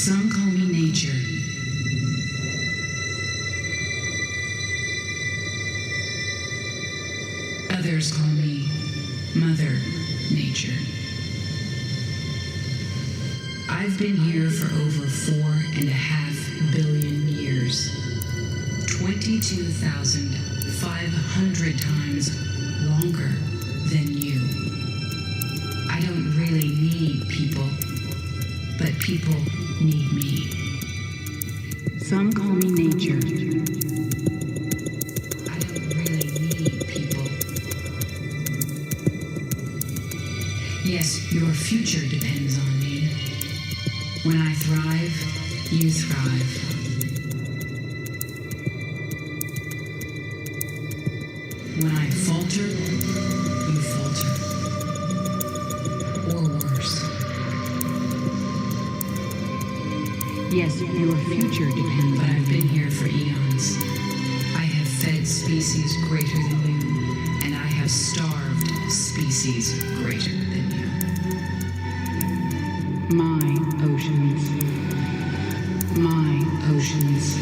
Some call me nature. Others call me Mother Nature. I've been here for over 4.5 billion years. 22,500 times longer than you. I don't really need people, but people need me. Some call me nature. I don't really need people. Yes, your future depends on me. When I thrive, you thrive. When I falter, you falter. Or worse. Yes, your future depends on me. But I've been here for eons. I have fed species greater than you, and I have starved species greater than you. My oceans. My oceans.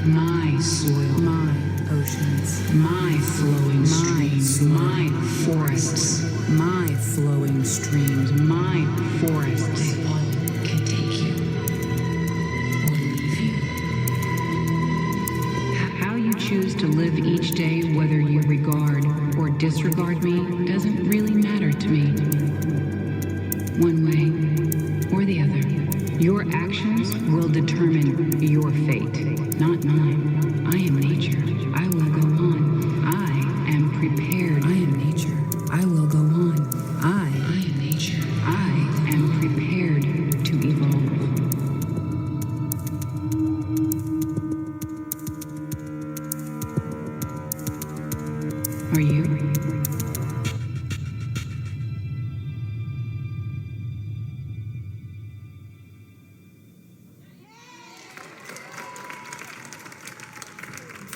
My soil. My oceans. My flowing streams. My forests. My flowing streams. My forests. They all can take you or leave you. How you choose to live each day, whether you regard or disregard me, doesn't really matter to me. One way or the other. Your actions will determine your fate, not mine. I am nature. I will go on. I am prepared. I am nature. I will go on. I am nature. I am prepared to evolve. Are you?